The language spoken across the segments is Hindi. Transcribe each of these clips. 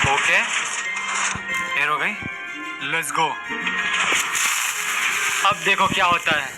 ओके, एयर हो गई, लेट्स गो। अब देखो क्या होता है।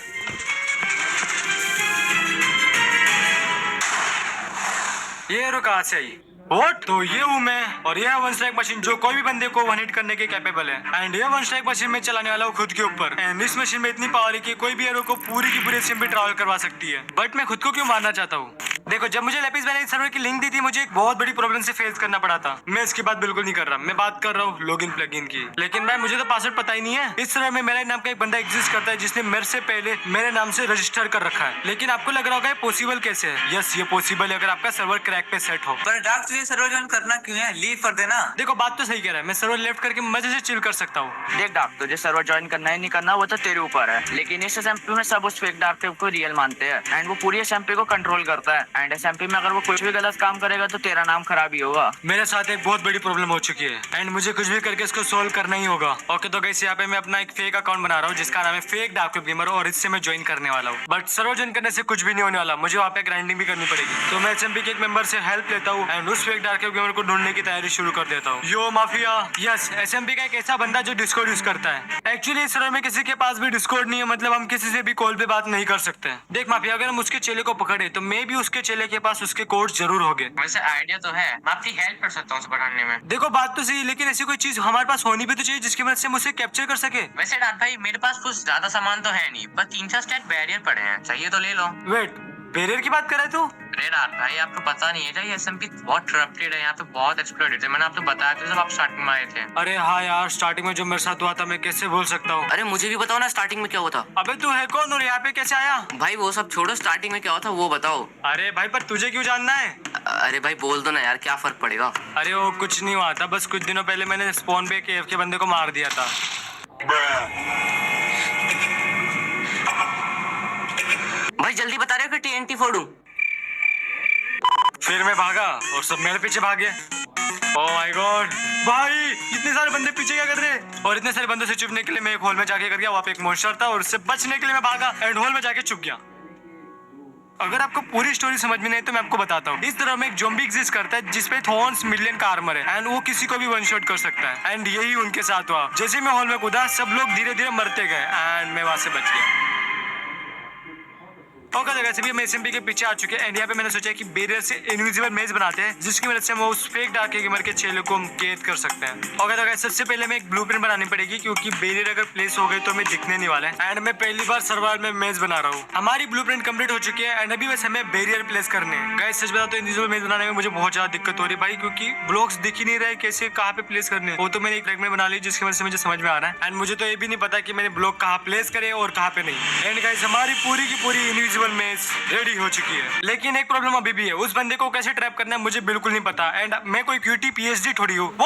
ये रुका कहाँ से आई? What? तो ये हूँ मैं, और ये है वन स्ट्राइक मशीन जो कोई भी बंदे को वन हिट करने के कैपेबल है। एंड ये वन स्ट्राइक मशीन में चलाने वाला हूँ खुद के ऊपर। एंड इस मशीन में इतनी पावर है कि कोई भी एरो को पूरी की पूरी सिम पे ट्रैवल करवा सकती है। बट मैं खुद को क्यों मारना चाहता हूँ? देखो, जब मुझे लेपिस मैंने इस सर्वर की लिंक दी थी, मुझे एक बहुत बड़ी प्रॉब्लम से फेस करना पड़ा था। मैं इसकी बात बिल्कुल नहीं कर रहा, मैं बात कर रहा हूँ लॉगिन प्लगइन की। लेकिन भाई मुझे तो पासवर्ड पता ही नहीं है। इस सर्वर में मेरे नाम का एक बंदा एग्जिस्ट करता है जिसने मेरे से पहले मेरे नाम से रजिस्टर कर रखा है। लेकिन आपको लग रहा होगा ये पॉसिबल कैसे है? यस, ये पॉसिबल है अगर आपका सर्वर क्रैक पे सेट हो। पर डार्क तुझे सर्वर ज्वाइन करना क्यों है? लीव कर देना। देखो, बात तो सही कह रहा है, मैं सर्वर लेफ्ट करके मजे से चिल कर सकता हूँ। देख डार्क, तुझे सर्वर ज्वाइन करना है नहीं करना वो तो तेरे ऊपर है, लेकिन इस एसएमपी में सब उस फेक डार्क को रियल मानते हैं एंड वो पूरी एसएमपी को कंट्रोल करता है। एंड एसएमपी में अगर वो कुछ भी गलत काम करेगा तो तेरा नाम खराब ही होगा। मेरे साथ एक बहुत बड़ी प्रॉब्लम हो चुकी है एंड मुझे कुछ भी करके इसको सोल्व करना ही होगा। ओके, तो गाइस यहाँ पे मैं अपना एक फेक अकाउंट बना रहा हूँ जिसका नाम है फेक डार्क गेमर, और इससे मैं ज्वाइन करने वाला हूँ। बट सर्वर ज्वाइन करने से कुछ भी नहीं होने वाला, मुझे वहाँ पे ग्राइंडिंग भी करनी पड़ेगी। तो मैं एसएमपी के एक मेंबर से हेल्प लेता हूँ एंड उस फेक डार्क गेमर को ढूंढने की तैयारी शुरू कर देता हूँ। यो माफिया, यस, एसएमपी का एक ऐसा बंदा जो डिस्कॉर्ड यूज करता है। एक्चुअली इस सर्वर में किसी के पास भी डिस्कॉर्ड नहीं है, मतलब हम किसी से भी कॉल पे बात नहीं कर सकते। देख माफिया, अगर हम उसके चेले को पकड़े तो मे भी उसके चेले के पास उसके कोड जरूर होंगे। वैसे आइडिया तो है, मैं आपकी हेल्प कर सकता हूँ उसे पकड़ने में। देखो, बात तो सही, लेकिन ऐसी कोई चीज हमारे पास होनी भी तो चाहिए जिसकी मदद से हम उसे कैप्चर कर सके। वैसे डार्क भाई, मेरे पास कुछ ज्यादा सामान तो है नहीं, पर 3-4 स्टैट बैरियर पड़े हैं, चाहिए तो ले लो। वेट, बैरियर की बात कर रहा है तू? अरे डार्क भाई, आपको पता नहीं है क्या, ये एसएमपी बहुत करप्टेड है, यहाँ पे बहुत एक्सप्लोइटेड है। मैंने आपको बताया था जब आप स्टार्टिंग में आए थे। अरे हाँ यार, स्टार्टिंग में जो मेरे साथ हुआ था मैं कैसे भूल सकता हूँ। अरे मुझे भी बताओ ना स्टार्टिंग में क्या हुआ था। अबे तू है कौन और यहाँ पे कैसे आया? भाई वो सब छोड़ो, स्टार्टिंग में क्या हुआ था वो बताओ। अरे भाई, पर तुझे क्यों जानना है? अरे भाई बोल दो ना यार, क्या फर्क पड़ेगा। अरे वो कुछ नहीं हुआ था, बस कुछ दिनों पहले मैंने स्पॉन पे एक AFK के बंदे को मार दिया था। भाई जल्दी बता रहे हो कि TNT फोड़ूं? फिर मैं भागा और सब मेरे पीछे भागे। ओह माय गॉड भाई, इतने सारे बंदे पीछे क्या कर रहे हैं? और इतने सारे बंदों से छुपने के लिए मैं एक होल में जाके कर गया, वहाँ पे एक मॉन्स्टर था और उससे बचने के लिए मैं भागा एंड होल में जाके छुप गया। अगर आपको पूरी स्टोरी समझ में नहीं तो मैं आपको बताता हूँ। इस तरह में एक ज़ॉम्बी एग्जिस्ट करता है जिसपे थॉर्न्स मिलियन का आर्मर है एंड वो किसी को भी वन शॉट कर सकता है। एंड यही उनके साथ हुआ। जैसे मैं हॉल में कूदा, सब लोग धीरे धीरे मरते गए एंड मैं वहां से बच गया। ओके जगह से भी मैं एसएमपी के पीछे आ चुके हैं एंड यहाँ पे मैंने सोचा कि बैरियर से इनविजिबल मेज बनाते हैं जिसकी मदद से हम उस फेक डार्क गेमर के चेले को हम कैद कर सकते हैं। ओके तो गाइस, सबसे पहले मैं एक ब्लूप्रिंट बनानी पड़ेगी क्योंकि बैरियर अगर प्लेस हो गई तो हमें दिखने नहीं वाला है। एंड मैं पहली बार सर्वाइवल में मेज बना रहा हूँ। हमारी ब्लूप्रिंट कंप्लीट हो चुकी है एंड अभी बस हमें बैरियर प्लेस करने हैं। गाइस सच बताओ तो इनविजिबल मेज बनाने में मुझे बहुत ज्यादा दिक्कत हो रही है भाई, क्योंकि ब्लॉक्स दिख ही नहीं रहे कैसे कहाँ पे प्लेस करने। वो तो मैंने एक फ्रेगमेंट बना ली जिसकी वजह से मुझे समझ में आ रहा है एंड मुझे तो ये भी नहीं पता कि मैंने ब्लॉक कहाँ प्लेस करे और कहाँ पे नहीं। एंड गाइस, हमारी पूरी की पूरी इनविजिबल मेज रेडी हो चुकी है, लेकिन एक प्रॉब्लम अभी भी है। उस बंदे को कैसे ट्रैप करना है मुझे बिल्कुल नहीं पता एंड मैं कोई QT PhD थोड़ी हूँ।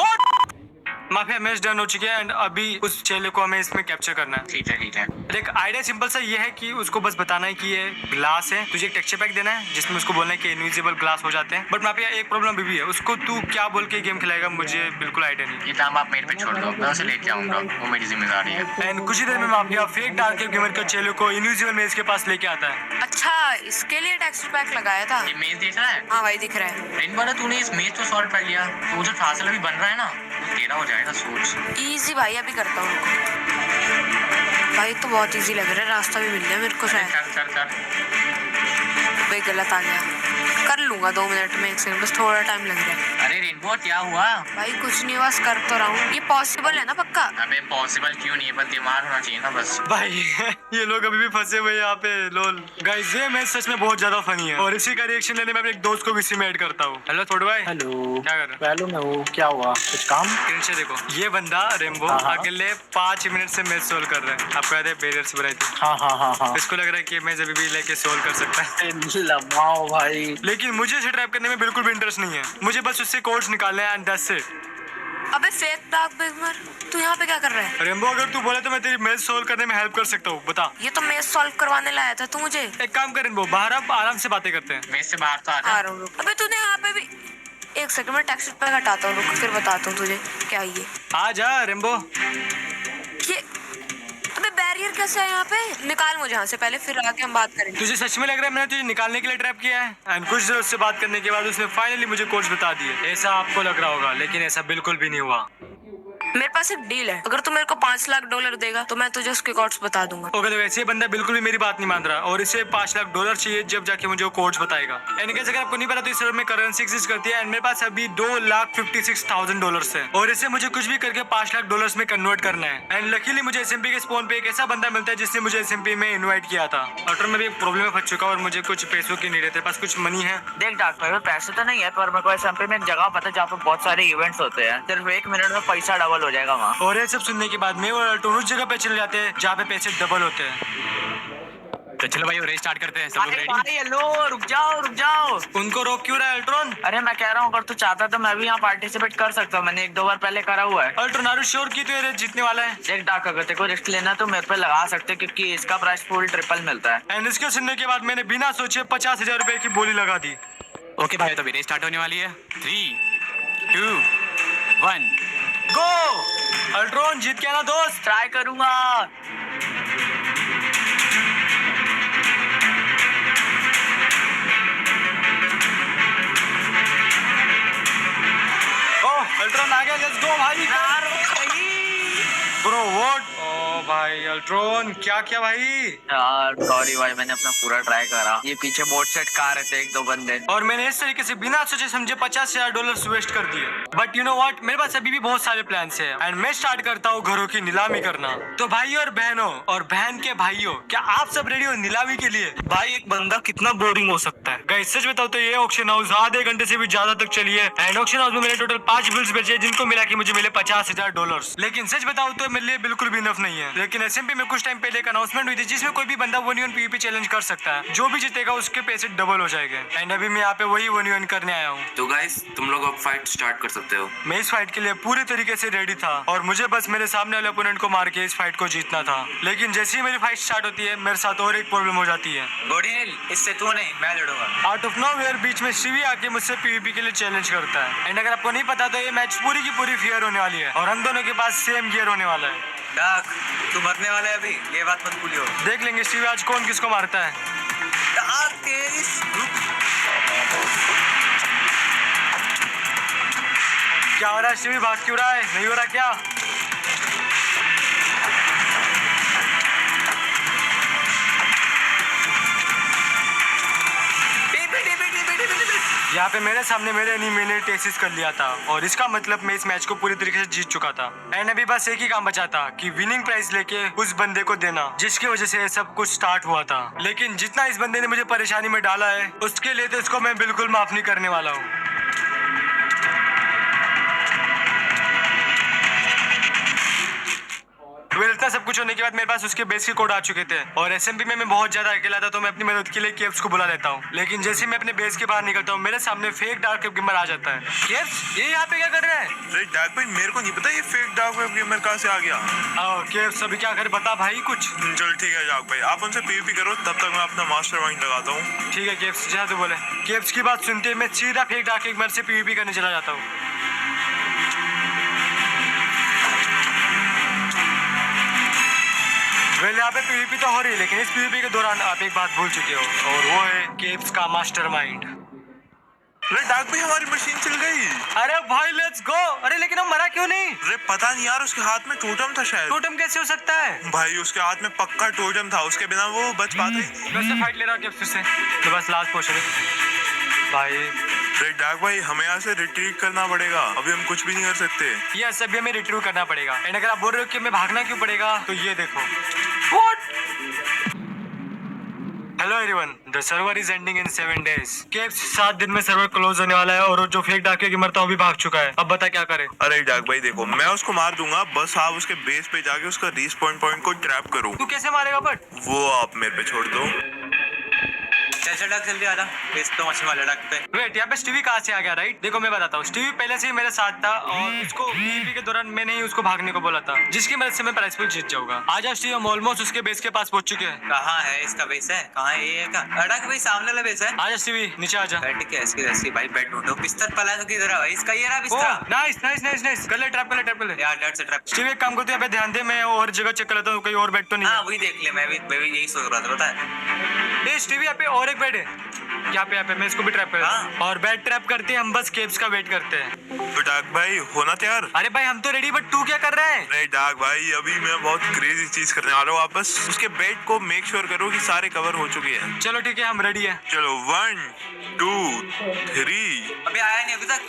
माफिया मैच डन हो चुकी है एंड अभी उस चेले को हमें इसमें कैप्चर करना है। ठीक है ठीक है। देख, आइडिया सिंपल सा ये है कि उसको बस बताना है कि ये ग्लास है, तुझे एक टेक्सचर पैक देना है जिसमें उसको बोलना है कि इनविजिबल ग्लास हो जाते हैं। बट माफिया एक प्रॉब्लम अभी भी है, उसको तू क्या बोल के गेम खिलाएगा मुझे बिल्कुल आइडिया नहीं। ये काम आप मेरे पे छोड़ दो, मैं उसे लेके आऊंगा, वो मेरी जिम्मेदारी है। एंड कुछ ही देर में माफिया फेक डार्क गेमर का चेले को इनविजिबल मेज के पास लेके आता है। अच्छा, इसके लिए टेक्सचर पैक लगाया था। ये मेज देख रहा है? हाँ भाई दिख रहा है। रेनबो, तूने इस मेज को सॉल्व कर लिया तो वो जो फासल अभी बन रहा है ना, वो तेरा हो जाएगा। सोच। इजी भाई, अभी करता हूँ रुको। भाई तो बहुत इजी लग रहा है, रास्ता भी मिल गया मेरे को शायद। कर भाई गलत आ गया, कर लूंगा 2 मिनट में, 1 सेकंड, बस थोड़ा टाइम लग रहा है। अरे रेनबो, क्या हुआ? भाई कुछ नहीं, बस कर तो रहा हूँ। ये पॉसिबल है ना पक्का? अबे पॉसिबल क्यों नहीं है, बस दिमाग होना चाहिए ना बस। भाई ये लोग अभी भी फंसे हुए यहाँ पे। लोल गाइस, ये मैच सच में बहुत ज्यादा फनी है और इसी का रिएक्शन लेने में अपने एक दोस्त को भी इसी में ऐड करता हूँ। हेलो छोटू भाई। हेलो, क्या कर रहे हो? पहले मैं वो क्या हुआ, कुछ काम? स्क्रीन से देखो, ये बंदा रेम्बो हाँ। अगले 5 मिनट से मैच सोल्व कर रहा है। आपको याद है बैरियर से बनाई थी? हाँ। इसको लग रहा है कि मैं अभी भी लेके सोल्व कर सकता है, लमाओ भाई। लेकिन मुझे इसे ट्रैप करने में बिल्कुल भी इंटरेस्ट नहीं है। मुझे बस उससे कोड्स निकालने हैं एंड दैट्स इट। अबे फेक डार्क गेमर, तू यहाँ पे क्या कर रहा है? रेम्बो, अगर तू बोले तो मैं तेरी मैच सोल्व करने में हेल्प कर सकता हूँ, बता। ये तो मैं सॉल्व करवाने लाया था तू मुझे। एक काम कर रेम्बो, बाहर आप आराम से बातें करते हैं। मेज से बाहर तो आ आ जा। रहा हूँ रुक। अबे तूने यहाँ पे भी 1 सेकंड में टेक्सचर पैक हटाता हूँ, रुक फिर बताता हूँ तुझे क्या है ये। आ जा रेम्बो। ये अबे बैरियर कैसे है यहाँ पे? निकाल मुझे यहाँ से पहले, फिर आके हम बात करेंगे। तुझे सच में लग रहा है मैंने तुझे निकालने के लिए ट्रैप किया है? एंड कुछ देर उससे बात करने के बाद उसने फाइनली मुझे कोड्स बता दिए। ऐसा आपको लग रहा होगा, लेकिन ऐसा बिल्कुल भी नहीं हुआ। मेरे पास एक डील है, अगर तू मेरे को $5 लाख देगा तो मैं तुझे उसके कोड्स बता दूंगा। ओके, तो वैसे ये बंदा बिल्कुल भी मेरी बात नहीं मान रहा और इसे $5 लाख चाहिए जब जाके मुझे वो कोड्स बताएगा। एंड कैसे, अगर आपको नहीं पता तो इस सर्वर में करेंसी एग्जिस्ट करती है एंड मेरे पास अभी $2,56,000 है और इसे मुझे कुछ भी करके $5 लाख में कन्वर्ट करना है। एंड लकीली मुझे एसएमपी के स्पॉन पे एक ऐसा बंदा मिलता है जिसने मुझे एसएमपी में इन्वाइट किया था। और मैं भी एक प्रॉब्लम में फंस चुका और मुझे कुछ पैसों की नीड है। तेरे पास कुछ मनी है? देख डॉक्टर भाई, पैसे तो नहीं है पर मेरे को SMP में एक जगह पता है जहाँ पे बहुत सारे इवेंट्स होते हैं। सिर्फ 1 मिनट में पैसा डबल हो जाएगा वहाँ। और ये सब सुनने के बाद में वो अल्ट्रॉन उस जगह पे चले जाते हैं जहाँ पे पैसे डबल होते हैं। तो चलो भाई रेस स्टार्ट करते हैं, सब लोग अरे रेडी? भाई हेलो, रुक जाओ। उनको रोक क्यों रहा है अल्ट्रॉन? अरे मैं कह रहा हूँ अगर तू चाहता तो मैं भी यहाँ पार्टिसिपेट कर सकता हूँ। मैंने 1-2 बार पहले करा हुआ है। अल्ट्रॉन आर यू श्योर कि तो ये रेस जीतने वाला है? देख डाक, अगर तेरे को रिस्क लेना तो मेरे पे लगा सकते क्योंकि इसका प्राइस फुल ट्रिपल मिलता है। एंड इसके सुनने के बाद मैंने बिना सोचे 50,000 रुपए की बोली लगा दी। ओके भाई, तो अभी रेस स्टार्ट होने वाली है। 3, 2, 1 गो! अल्ट्रॉन जीत गया ना दोस्त? ट्राई करूंगा। ओह, अल्ट्रॉन आ गया, लेट्स गो भाई। Bro what? ओ भाई अल्ट्रॉन क्या किया भाई? यार सॉरी भाई, मैंने अपना पूरा ट्राई करा। ये पीछे बोट सेट कार थे 1-2 बंदे। और मैंने इस तरीके से बिना सोचे समझे $50,000 वेस्ट कर दिए। बट यू नो व्हाट, मेरे पास अभी भी बहुत सारे प्लान्स हैं एंड मैं स्टार्ट करता हूँ घरों की नीलामी करना। तो भाइयों और बहनों और बहन के भाइयों, क्या आप सब रेडी हो नीलामी के लिए? भाई एक बंदा कितना बोरिंग हो सकता है? गाइस सच बताओ तो ये ऑक्शन हाउस आधे घंटे से भी ज्यादा तक चली है एंड ऑक्शन हाउस में मैंने टोटल 5 बिल्स बेचे जिनको मिला के मुझे मिले $50,000। लेकिन सच बताओ तो मेरे लिए बिल्कुल भी इनफ नहीं है। लेकिन एसएमपी में कुछ टाइम पहले एक अनाउंसमेंट हुई थी जिसमें कोई भी बंदा 1v1 PvP चैलेंज कर सकता है। जो भी जीतेगा उसके पैसे डबल हो जाएंगे एंड अभी मैं यहाँ पे वही 1v1 करने आया हूँ। तो गाइस तुम लोग अब फाइट स्टार्ट कर सकते हो। मैं इस फाइट के लिए पूरी तरीके से रेडी था और मुझे बस मेरे सामने वाले ओपोनेंट को मार के इस फाइट को जीतना था। लेकिन जैसे ही मेरी फाइट स्टार्ट होती है मेरे साथ और एक प्रॉब्लम हो जाती है। गोडियल, इससे तू नहीं, मैं लड़ूंगा। आउट ऑफ नोवेयर बीच में शिवी आके मुझसे PvP के लिए चैलेंज करता है एंड अगर आपको नहीं पता तो ये मैच पूरी की पूरी फेयर होने वाली है और हम दोनों के पास सेम गियर होने वाला है। डाक, तू मरने वाला है अभी, ये बात मत भूलियो। देख लेंगे शिवी आज कौन किसको मारता है। डाक तेरी क्या हो रहा है शिवी, भाग क्यों रहा है? नहीं हो रहा क्या? यहाँ पे मेरे सामने मेरे एनिमी ने टेसिस कर लिया था और इसका मतलब मैं इस मैच को पूरी तरीके से जीत चुका था एंड अभी बस एक ही काम बचा था कि विनिंग प्राइज लेके उस बंदे को देना जिसकी वजह से सब कुछ स्टार्ट हुआ था। लेकिन जितना इस बंदे ने मुझे परेशानी में डाला है उसके लिए तो इसको मैं बिल्कुल माफ नहीं करने वाला हूँ। इतना सब कुछ होने के बाद मेरे पास उसके बेस के कोड आ चुके थे और एसएमपी में मैं बहुत ज्यादा अकेला था तो मैं अपनी मदद के लिए केव्स को बुला लेता हूँ। लेकिन जैसे ही मैं अपने बेस के बाहर निकलता हूँ मेरे सामने फेक डार्क वेब गेमर आ जाता है। केव्स, ये यहाँ पे क्या कर रहे हैं? अरे डार्क भाई, मेरे को नहीं पता ये फेक डार्क वेब गेमर कहाँ से आ गया। केव्स अभी क्या करे बता भाई कुछ। चल ठीक है डार्क भाई, आप उनसे PvP करो, तब तक मैं अपना मास्टरमाइंड लगाता हूँ। ठीक है केव्स, जहाँ तू बोले। केव्स की बात सुनते ही मैं सीधा फेक डार्क वेब गेमर से PvP करने चला जाता हूँ। वेल यहाँ पे PvP तो हो रही है लेकिन इस PvP के दौरान आप एक बात भूल चुके हो और वो है केव्स का मास्टरमाइंड। अरे डार्क भाई, हमारी मशीन चल गई। अरे भाई लेट्स गो। अरे लेकिन वो मरा क्यों नहीं? अरे पता नहीं यार, उसके हाथ में टोटम था शायद। टोटम कैसे हो सकता है? भाई उसके हाथ में पक्का टोटम था, उसके बिना वो बच पाते ही नहीं। वैसे फाइट ले रहा हूँ केव्स से, तो बस लास्ट पोर्शन है भाई। अरे डार्क भाई, हमें यहाँ से रिट्रीट करना पड़ेगा, अभी हम कुछ भी नहीं कर सकते। यस, अभी हमें रिट्रीव करना पड़ेगा एंड अगर आप बोल रहे हो कि हमें भागना क्यों पड़ेगा तो ये देखो। What? Hello everyone, the server is ending in 7 days। Caves 7 दिन में सर्वर क्लोज होने वाला है और जो फेक डाके गेमर था वो भी भाग चुका है। अब बता क्या करे? अरे डार्क भाई देखो, मैं उसको मार दूंगा, बस आप उसके बेस पे जाके उसका रिस्पॉन पॉइंट को ट्रैप करो। तू कैसे मारेगा? बट वो आप मेरे पे छोड़ दो। चल चल डक जल्दी आ जा। इस तो मच्छी वाले डक पे। वेट, यहाँ पे स्टीवी कहाँ से आ गया? राइट, देखो मैं बताता हूँ। स्टीवी पहले से ही मेरे साथ था और उसको PvP के दौरान मैंने ही उसको भागने को बोला था, जिसकी मदद से मैं प्राइस पूल जीत जाऊंगा। आज स्टीवी हम ऑलमोस्ट उसके बेस के पास पहुंच चुके हैं। कहाँ है इसका बेस है? कहाँ है ये का? डक भाई सामने वाला बेस है। आजा स्टीवी, नीचे आजा। बैठ के ऐसी भाई बेड ढूंढो। बिस्तर पलंग किधर है भाई? इसका ये रहा बिस्तर। नाइस नाइस नाइस नाइस, कर ले ट्रैप, कर ले ट्रैप, कर ले। यार डर से ट्रैप। स्टीवी एक काम करते हैं, यहाँ पे ध्यान दे, मैं और जगह चेक कर लेता हूँ, कहीं और बेड तो नहीं हाँ है। वही देख ले, मैं भी यही सोच रहा था, पता है। ए स्टीवी, यहाँ पे और एक बेड है। यहाँ पे मैं इसको भी ट्रैप कर देता हूँ। और बेड ट्रैप करते हैं हम, बस केव्स का वेट करते हैं। तो डाक भाई होना तैयार? अरे भाई हम तो रेडी, बट तू क्या कर रहा है? नहीं डाक भाई, अभी मैं बहुत क्रेजी चीज करने वाला हूँ। आप बस उसके बेड को मेक श्योर करो कि सारे कवर हो चुके हैं। चलो ठीक है, हम रेडी है। चलो 1 2 3। अभी आया नहीं अभी तक।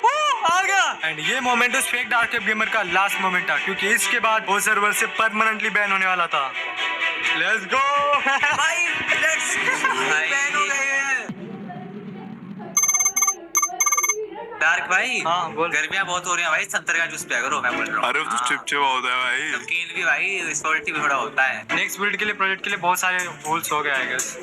आ गया। एंड ये मोमेंट उस फेक डार्क वेब गेमर का लास्ट मोमेंट था, क्योंकि इसके बाद वो सर्वर से परमानेंटली बैन होने वाला था। लेट्स गो भाई लेट्स बैन हो गए। डार्क भाई, हाँ, बोल। गर्मियाँ बहुत हो रही हैं भाई, संतरे का जूस पिया करो, मैं बोल रहा हूँ। अरे वो तो चिपचिपा होता है भाई। नमकीन भी भाई, सॉल्टी भी थोड़ा होता है। नेक्स्ट बिल्ड के लिए, प्रोजेक्ट के लिए बहुत सारे रूल्स हो गए I guess.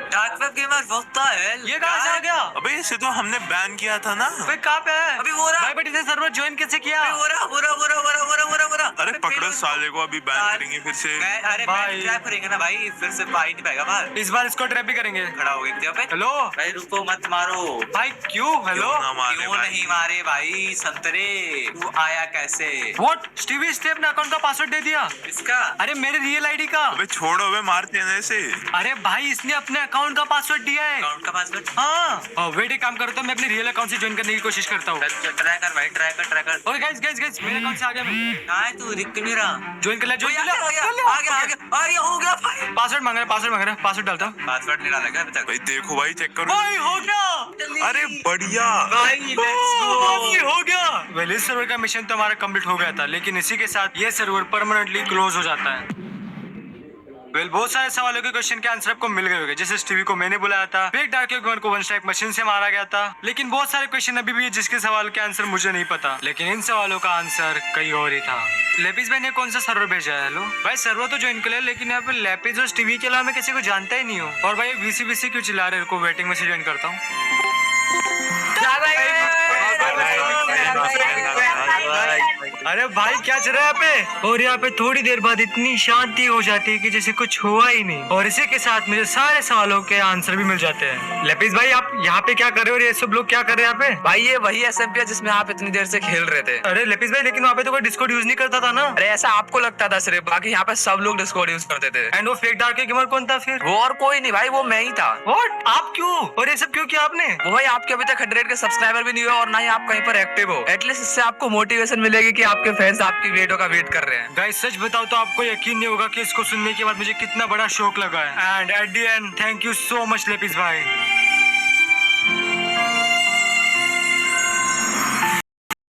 Dark web gamer बहुत है। ये कहाँ से आ गया? अबे इसे तो हमने बैन किया था ना। भाई कहाँ पे है? अभी हो रहा। भाई बट इसे सर्वर ज्वाइन कैसे किया? हो रहा। अरे पकड़ो साले को, अभी बैन करेंगे फिर से। अरे भाई। ट्रैप करेंगे ना भाई, फिर से बाइट पाएगा बाहर। इस बार इसको ट्रैप भी करेंगे। खड़ा हो गया पे। हेलो भाई रुको मत मारो। भाई, क्यों? हेलो क्यों ना मारे क्यों भाई? नहीं मारे भाई संतरे? तू आया कैसे? व्हाट? स्टीवी इसने अपने अकाउंट का पासवर्ड दे दिया। इसका अरे मेरे रियल आईडी का। अबे छोड़ो, अबे मारते हैं ऐसे। अरे भाई इसने अपने अकाउंट का पासवर्ड दिया है। अकाउंट का पासवर्ड। हाँ, वेट एक काम करता हूँ, मैं अपने रियल अकाउंट से ज्वाइन करने की कोशिश करता हूँ। ट्राई कर भाई, ट्राई कर। और गाइस मेरे अकाउंट से आ गया मैं। कहाँ है तू? दिख नहीं रहा। ज्वाइन कर ले, ज्वाइन कर ले। आ गया हो गया भाई। पासवर्ड मांग रहा है, पासवर्ड डालता हूँ। पासवर्ड नहीं डाला क्या अभी तक? भाई देखो भाई, चेक करो। भाई हो गया। अरे बढ़िया भाई let's go। भाई हो गया। वेल इस सर्वर का मिशन तो हमारा कंप्लीट हो गया था, लेकिन इसी के साथ ये सर्वर परमानेंटली क्लोज हो जाता है। वेल बहुत सारे सवालों के क्वेश्चन के आंसर आपको मिल गए होंगे। जैसे स्टीवी को मैंने बुलाया था, फेक डार्क वेब को वन स्ट्राइक मशीन से मारा गया था, लेकिन बहुत सारे क्वेश्चन अभी भी है जिसके सवाल के आंसर मुझे नहीं पता, लेकिन इन सवालों का आंसर कहीं और ही था। लेपिस भाई ने कौन सा सर्वर भेजा है? हेलो भाई, सर्वर तो ज्वाइन कर लिया, लेकिन यहाँ पे लेपिस और स्टीवी के अलावा मैं किसी को जानता ही नहीं हूँ। और भाई VC क्यों चिल्ला रहे हो? वेटिंग में से ज्वाइन करता हूँ। अरे भाई क्या चल रहा है यहाँ पे? और यहाँ पे थोड़ी देर बाद इतनी शांति हो जाती है कि जैसे कुछ हुआ ही नहीं, और इसी के साथ मुझे सारे सवालों के आंसर भी मिल जाते हैं। लेपिस भाई आप यहाँ पे क्या कर रहे हो और ये सब लोग क्या कर रहे हैं यहाँ पे? भाई ये वही SMP है जिसमें आप इतनी देर से खेल रहे थे। अरे लेपिस भाई, लेकिन वहाँ पे तो कोई डिस्कॉर्ड यूज नहीं करता था ना? अरे ऐसा आपको लगता था सिर्फ, बाकी यहाँ पे सब लोग डिस्कॉर्ड यूज करते थे। एंड वो फेक डार्क गेमर कौन था फिर? वो और कोई नहीं भाई, वो मैं ही था। व्हाट? आप क्यों? और ये सब क्यों किया आपने? वो भाई आपके अभी तक 100 के सब्सक्राइबर भी नहीं हुए और ना ही आप कहीं पर एक्टिव हो। एटलीस्ट इससे आपको मोटिवेशन मिलेगी कि आपके फैंस आपकी वीडियो का वेट कर रहे हैं। गाइस सच बताओ तो आपको यकीन नहीं होगा कि इसको सुनने के बाद मुझे कितना बड़ा शौक लगा है। And at the end thank you so much lapis भाई।